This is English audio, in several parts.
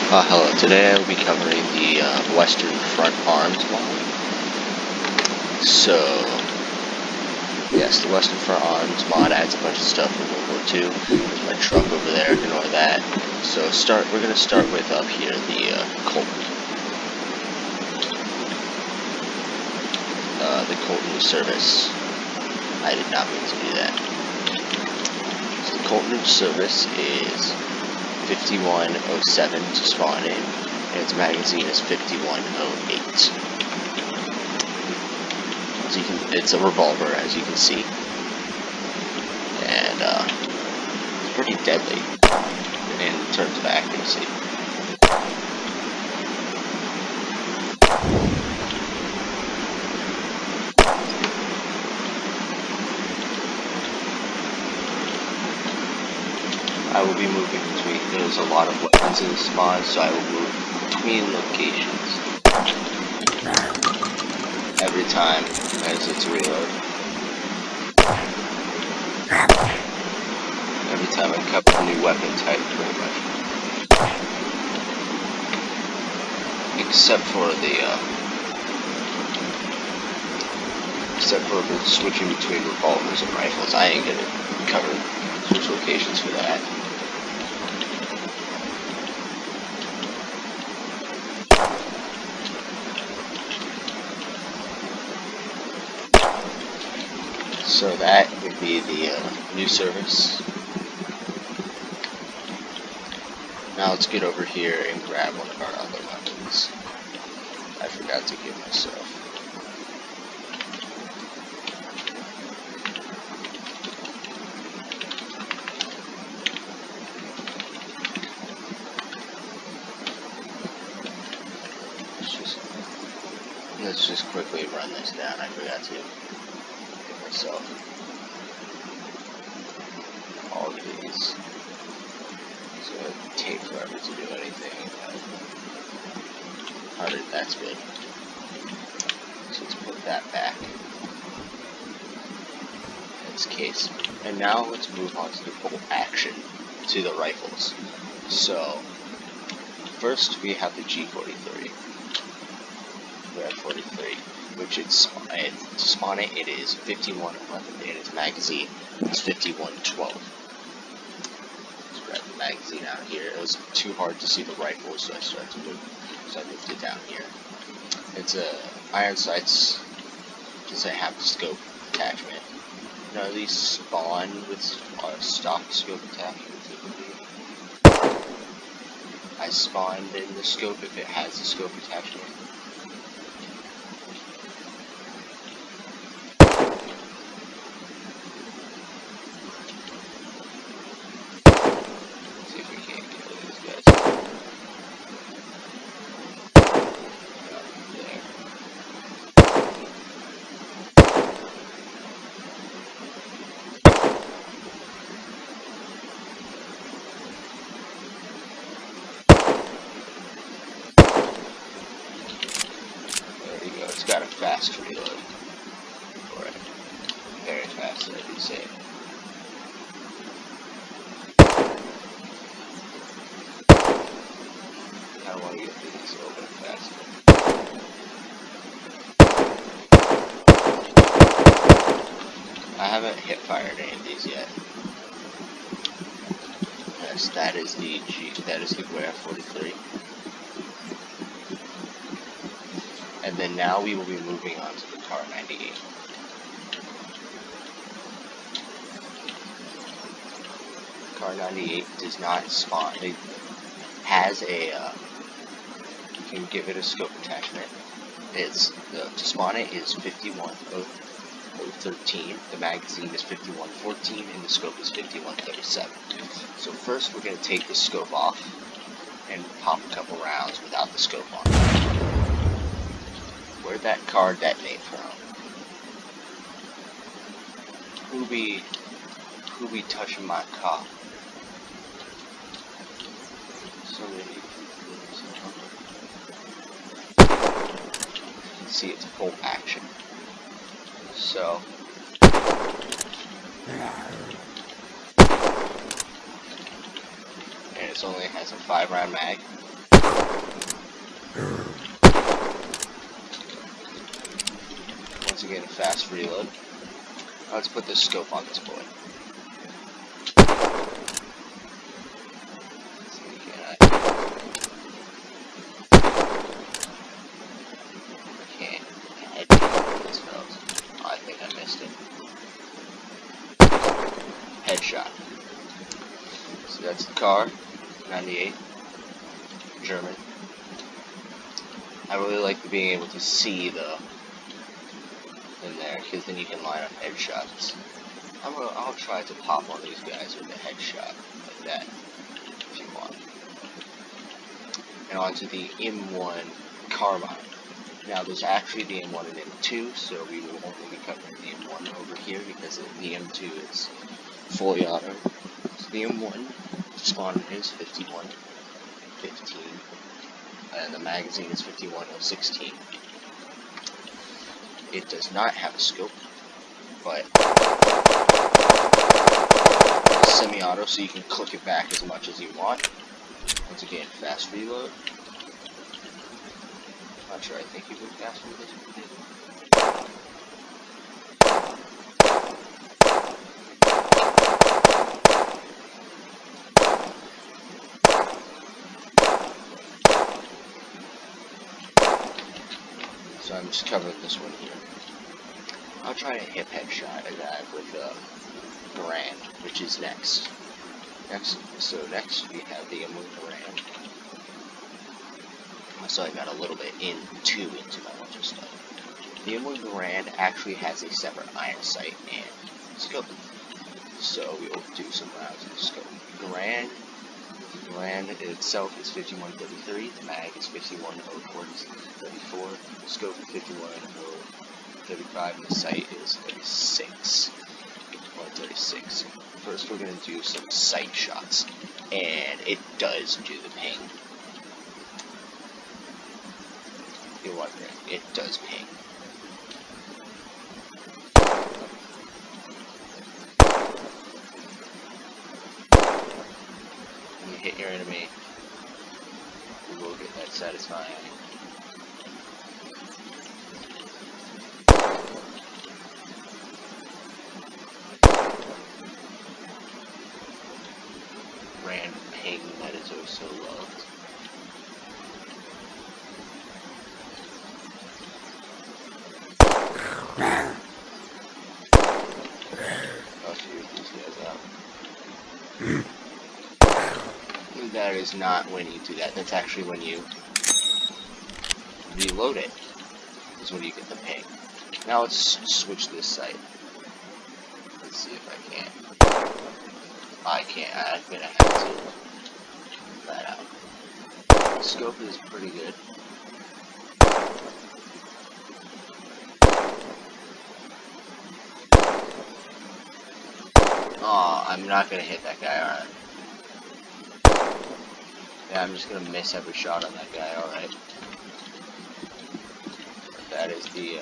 Hello, today I will be covering the Western Front Arms mod. So, yes, the Western Front Arms mod adds a bunch of stuff from World War II. There's my truck over there, ignore that. So we're going to start with up here, the Colton service. I did not mean to do that. So the Colton service is 5107 to spawn in, and its magazine is 5108. So it's a revolver, as you can see, and it's pretty deadly in terms of accuracy. I will be moving between, there's a lot of weapons in this mod, so I will move between locations every time as it's reload. Every time I cover a new weapon type, pretty much. Except for the switching between revolvers and rifles. I ain't gonna cover switch locations for that. So that would be the new service. Now let's get over here and grab one of our other weapons. I forgot to give myself. Let's just quickly run this down. I forgot to give myself all of these. So it take forever to do anything. That's good. So let's put that back in its case. And now let's move on to the bolt action to the rifles. So first we have the G43. We have 43, which to spawn it, it is 5111, and its magazine is 5112. Let's grab the magazine out here. It was too hard to see the rifle, so I moved it down here. It's iron sights. Does it have the scope attachment? None of these spawn with stock scope attachment. I spawned in the scope if it has the scope attachment. It's got a fast reload for it. Very fast, as you say. I want to get through this a little bit faster. I haven't hit fired any of these yet. Yes, that is the Guerra 43. And then now we will be moving on to the Car 98. Car 98 does not spawn. It has a, you can give it a scope attachment. To spawn it is 5113. The magazine is 5114, and the scope is 5137. So first we're going to take the scope off and pop a couple rounds without the scope on. Where'd that car detonate from? Who be touching my car? Somebody. You can see it's full action. So. And it only has a 5-round mag. Once again, a fast reload. Let's put the scope on this boy. I think I missed it. Headshot. So that's the car, 98, German. I really like being able to see the in there, because then you can line up headshots. I'll try to pop on these guys with a headshot like that, if you want. And onto the M1 Carbine. Now there's actually the M1 and M2, so we will only be covering the M1 over here because the M2 is fully auto. So the M1 spawn is 51-15, and the magazine is 51-16. It does not have a scope, but it's semi-auto, so you can click it back as much as you want. Once again, fast reload. Not sure, I think you can fast reload this one. So I'm just covering this one here. I'll try a hip headshot a guy with Brand, which is next. So next we have the M1 Brand. So I got a little bit into my winter stuff. The M1 Brand actually has a separate iron sight and scope. So we will do some rounds of the scope. The Brand itself is 51-33, the mag is 51-34, the scope is 51-35, and the sight is 36. First we're going to do some sight shots, and it does do the ping. You're wondering, it does ping. When you hit your enemy, you will get that satisfying. Brand ping that is oh so loved. That is not when you do that. That's actually when you reload it. Is when you get the ping. Now let's switch this sight. Let's see if I can. I can't. I'm gonna have to put that out. The scope is pretty good. Oh, I'm not gonna hit that guy, alright. Yeah, I'm just gonna miss every shot on that guy, alright. That is the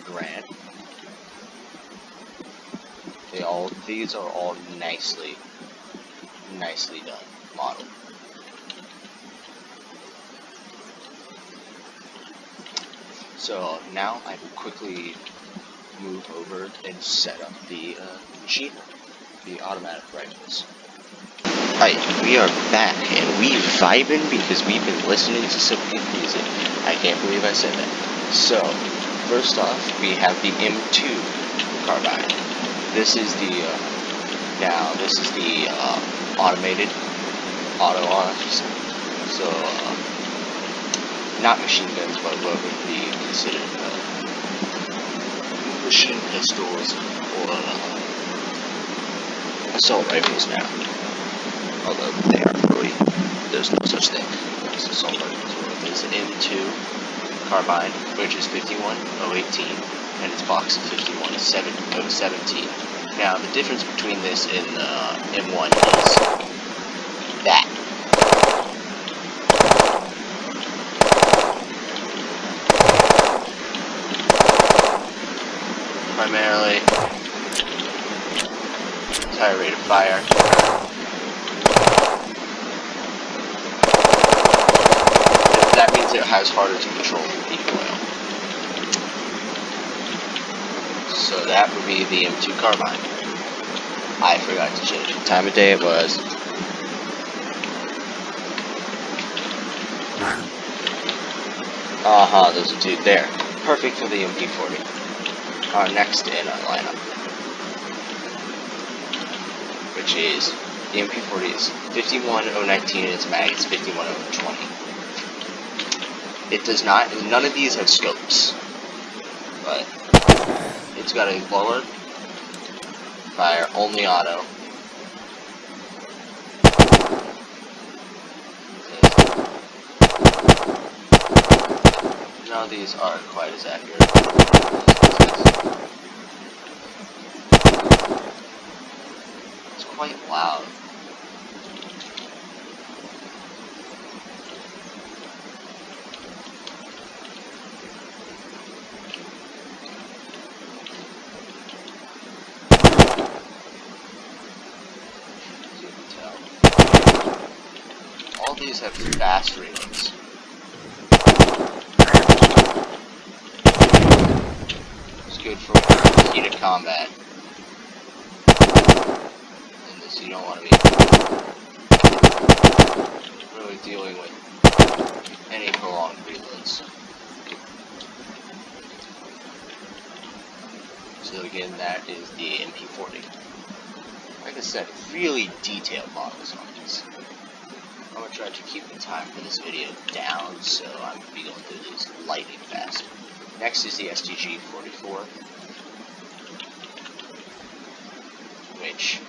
Grand. These are all nicely done, modeled. So now I will quickly move over and set up the Jeeper, the automatic rifles. Alright, we are back, and we vibing because we've been listening to some good music. I can't believe I said that. So, first off, we have the M2 Carbine. This is the, automated auto arms. So, not machine guns, but what would be considered machine pistols or assault rifles now. Although they aren't really, there's no such thing as assault rifles. There's an M2 Carbine, which is 51-018, and its box is 51-017. Now, the difference between this and the M1 is that. Primarily, higher rate of fire. means it has harder to control recoil. So that would be the M2 Carbine. I forgot to change what time of day it was. There's a dude there. Perfect for the MP40. Our next in our lineup, which is the MP40 is 51019 and its mag is 51020. It does not, none of these have scopes, but it's got a lower fire, only auto. None of these are quite as accurate. It's quite loud. As you can tell. All these have fast reloads. Good for heated combat. And this you don't want to be really dealing with any prolonged reloads. So again, that is the MP40. Like I said, really detailed models on these. I'm going to try to keep the time for this video down, so I'm going to be going through these lightning fast. Next is the STG-44, which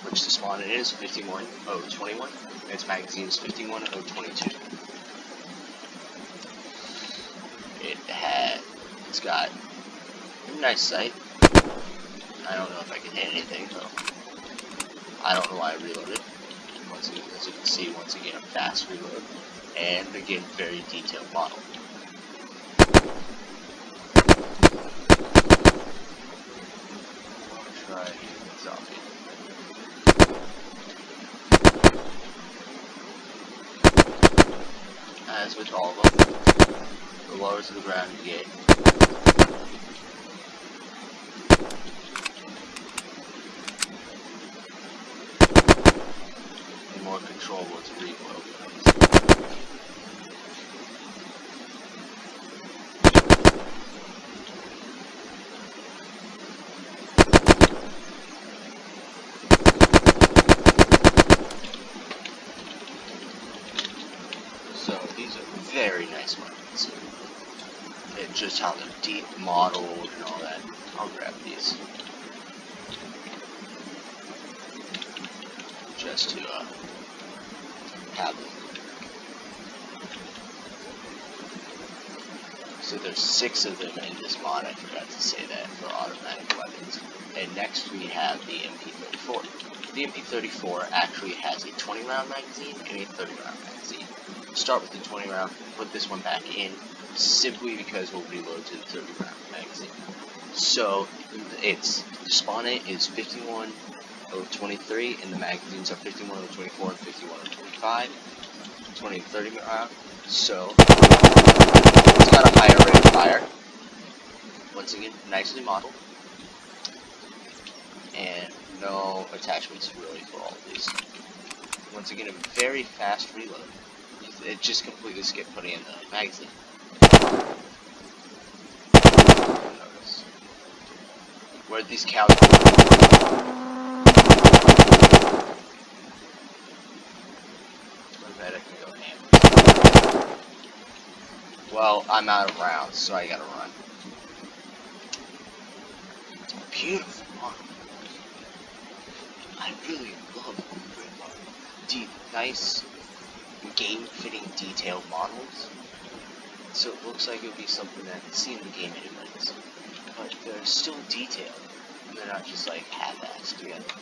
the spawn it is 51021, and its magazine is 51022. It's got a nice sight. I don't know if I can hit anything though. I don't know why I reloaded. Once again, as you can see, once again a fast reload. And again, very detailed model. I'll try this off here. As with all of them, the lower to the ground you get. The more controllable its recoil becomes. So these are very nice weapons. And just how they're deep modeled and all that. I'll grab these. Just to have them. So there's 6 of them in this mod, I forgot to say that, for automatic weapons. And next we have the MP34. The MP34 actually has a 20 round magazine and a 30 round magazine. Start with the 20 round, put this one back in, simply because we'll reload to the 30 round magazine. So the spawn it is 51023 and the magazines are 51024 and 51025, 20 and 30 round. So it's got a higher rate of fire. Once again, nicely modeled. And no attachments really for all of these. Once again, a very fast reload. It just completely skipped putting in the magazine. Notice. Where'd these cows go? I bet I can go ham. Well, I'm out of rounds, so I gotta run. Beautiful model. I really love deep, nice, game-fitting, detailed models. So it looks like it would be something that you see in the game anyways. But they're still detailed. They're not just like half-assed together.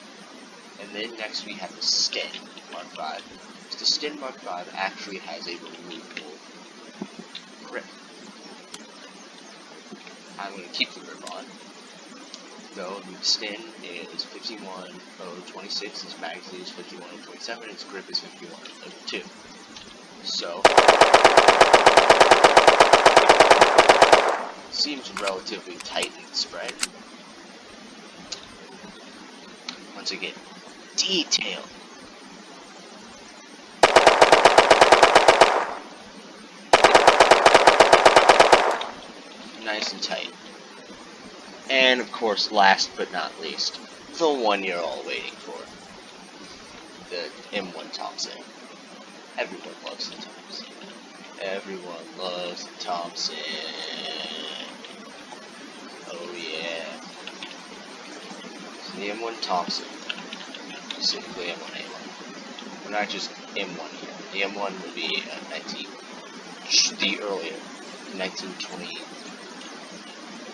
And then next we have the Sten Mark V. So the Sten Mark V actually has a removable grip. I'm going to keep the grip on. Though the Sten is 51026, its magazine is 51027, its grip is 51002. So, seems relatively tight and spread. Once again, detail. Nice and tight. And of course, last but not least, the one you're all waiting for. The M1 Thompson. Everyone loves the Thompson. Everyone loves the Thompson. Oh yeah. So the M1 Thompson, specifically M1A1. We're not just M1 here. The M1 would be the earlier 1920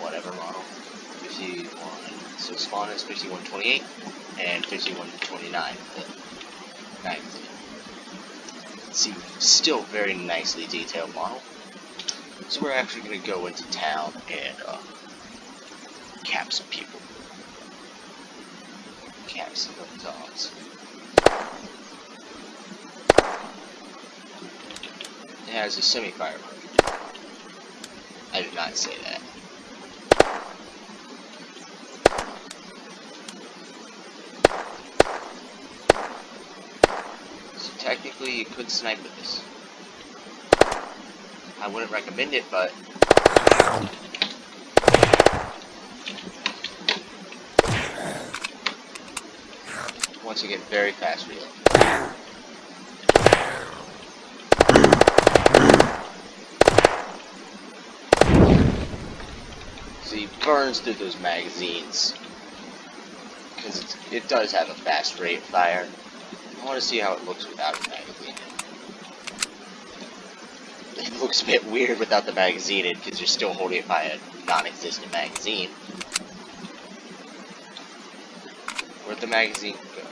whatever model. 51. So spawn is 5128 and 5129. The magazine. See, still very nicely detailed model. So we're actually going to go into town and cap some people. Cap some dogs. It has a semi-fire mode. I did not say that. So technically you could snipe with this. I wouldn't recommend it, but once again, very fast reload. See, burns through those magazines because it does have a fast rate of fire. I want to see how it looks without a magazine. It looks a bit weird without the magazine in because you're still holding it by a non-existent magazine. Where'd the magazine go?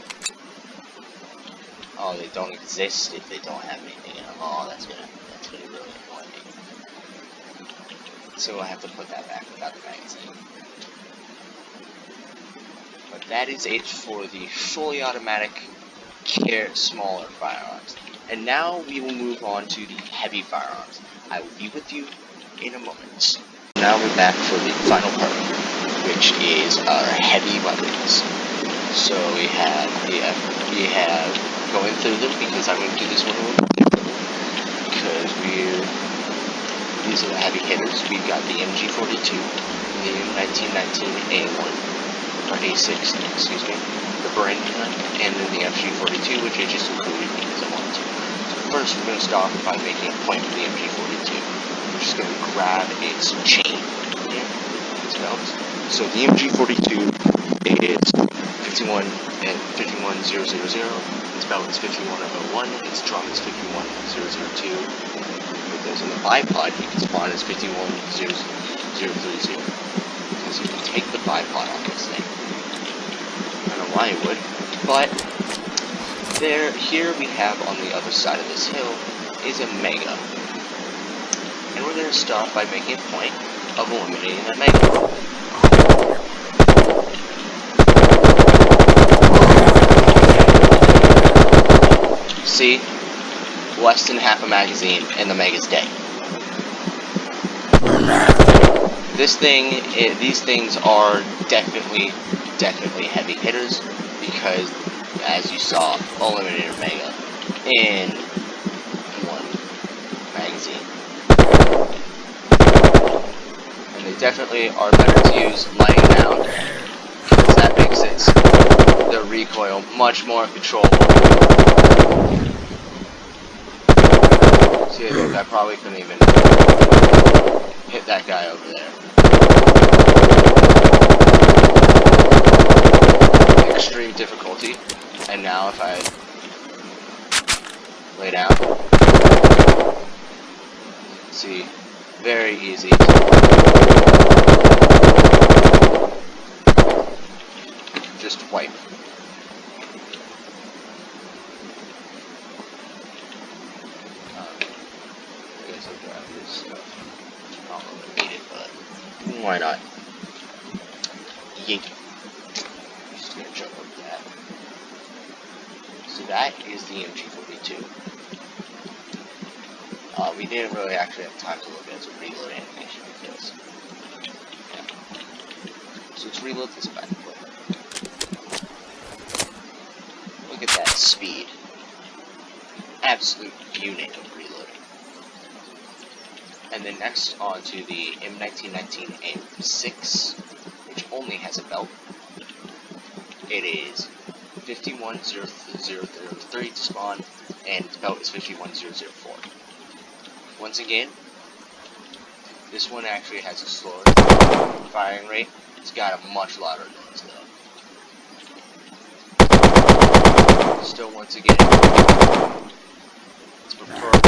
Oh, they don't exist if they don't have anything in them. Oh, that's gonna really annoy me. So I'll have to put that back without the magazine. But that is it for the fully automatic, smaller firearms. And now we will move on to the heavy firearms. I will be with you in a moment. Now we're back for the final part, which is our heavy weapons. So we have going through them because I'm going to do this one a little bit differently. Because these are the heavy hitters. We've got the MG42, the 1919 A1, or A6, excuse me, the brand gun, and then the MG42, which I just included because I wanted to. So first, we're going to start by making a point with the MG42. We're just going to grab its chain here, its belt. So the MG42 is 51 and 51000. Its belt is 51001. Its drum is 51002. Put those in the bipod. You can spawn as 51030. Because you can take the bipod on this thing. I don't know why you would, but here we have on the other side of this hill is a Mega, and we're going to start by making a point of eliminating that Mega. See, less than half a magazine, and the Mega's dead. These things are definitely heavy hitters because, as you saw, eliminated Mega in one magazine. And they definitely are better to use lying down because that makes the recoil much more controllable. See, look, I probably couldn't even hit that guy over there. Extreme difficulty. And now if I lay down, see, very easy. Just wipe. I guess I'll grab this stuff. I don't really need it, but why not? Yeet. Just gonna jump over that. So that is the MG42. We didn't really actually have time to look at the reload animation because, yeah. So let's reload this bad boy. Look at that speed. Absolute unit of reloading. And then next on to the M1919 M6, which only has a belt. It is 510003 to spawn, and its belt is 51004. Once again, this one actually has a slower firing rate. It's got a much louder noise though. Still, once again, it's preferable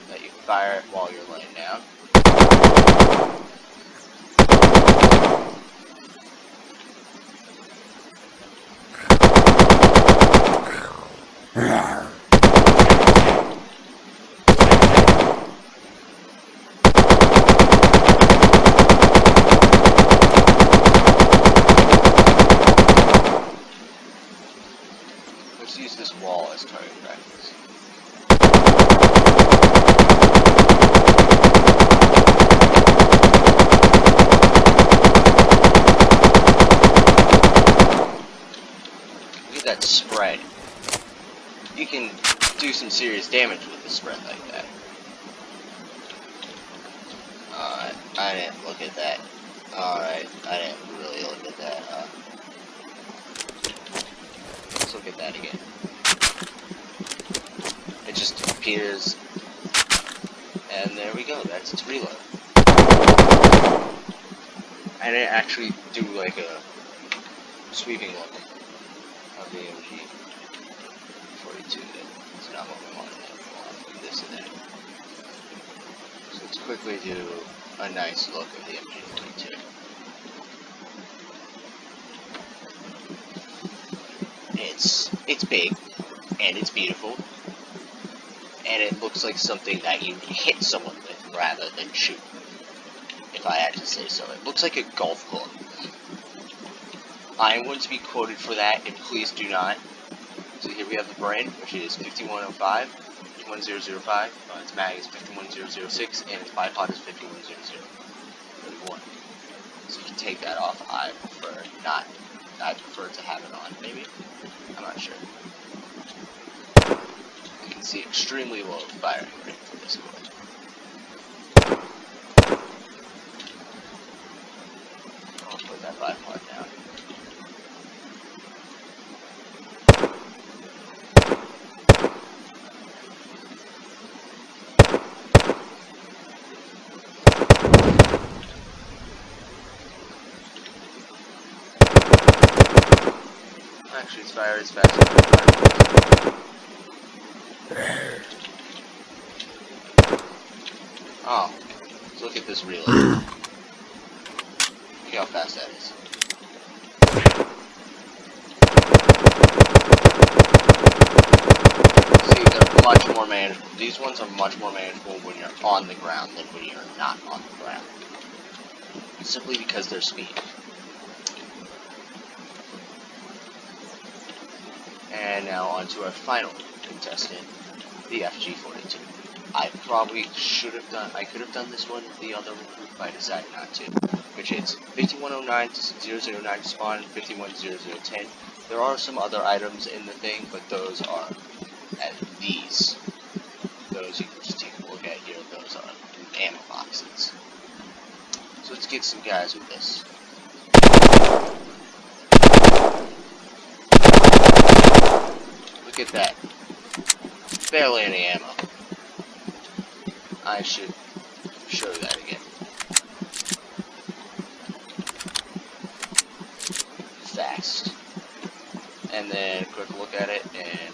that you fire it while you're laying down. Let's use this wall as target practice. Look at that spread. You can do some serious damage with a spread like that. I didn't look at that. Alright, I didn't really look at that. Let's look at that again. It just appears, and there we go, that's its reload. I didn't actually do like a sweeping look of the MG42. That's not what we want to do. We want to do this and that. So let's quickly do a nice look of the MG42. It's big, and it's beautiful, and it looks like something that you hit someone with rather than shoot, if I had to say so. It looks like a golf club. I am going to be quoted for that, and please do not. So here we have the brain, which is 5105, 51005, its mag is 51006, and its bipod is 51031. So you can take that off. I prefer not. I prefer to have it on, maybe? I'm not sure. You can see extremely low firing rate for this one. I'll put that bipod down. Actually, its fire is faster than oh, so look at this reload. Look how fast that is. See, they're much more manageable. These ones are much more manageable when you're on the ground than when you're not on the ground. Simply because they're speed. And now on to our final contestant, the FG42. I probably should have done, I could have done this one the other route, but I decided not to. Which is 5109 to 009 to spawn, 510010. There are some other items in the thing, but those are at these. Those you can just take a look at here, those are ammo boxes. So let's get some guys with this. Look at that. Barely any ammo. I should show that again. Fast. And then quick look at it and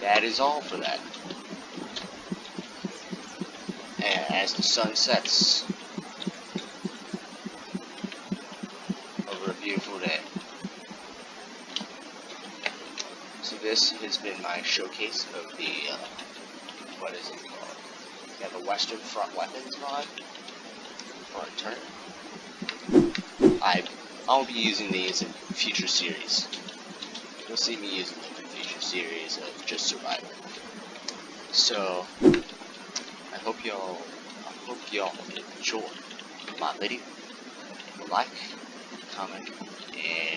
that is all for that. And as the sun sets over a beautiful day. So this has been my showcase of the, what is it called? Yeah, the Western Front Weapons mod, or Unturned. I'll be using these in future series. You'll see me using them in future series of just survival. So I hope y'all enjoy my video. Like, comment, and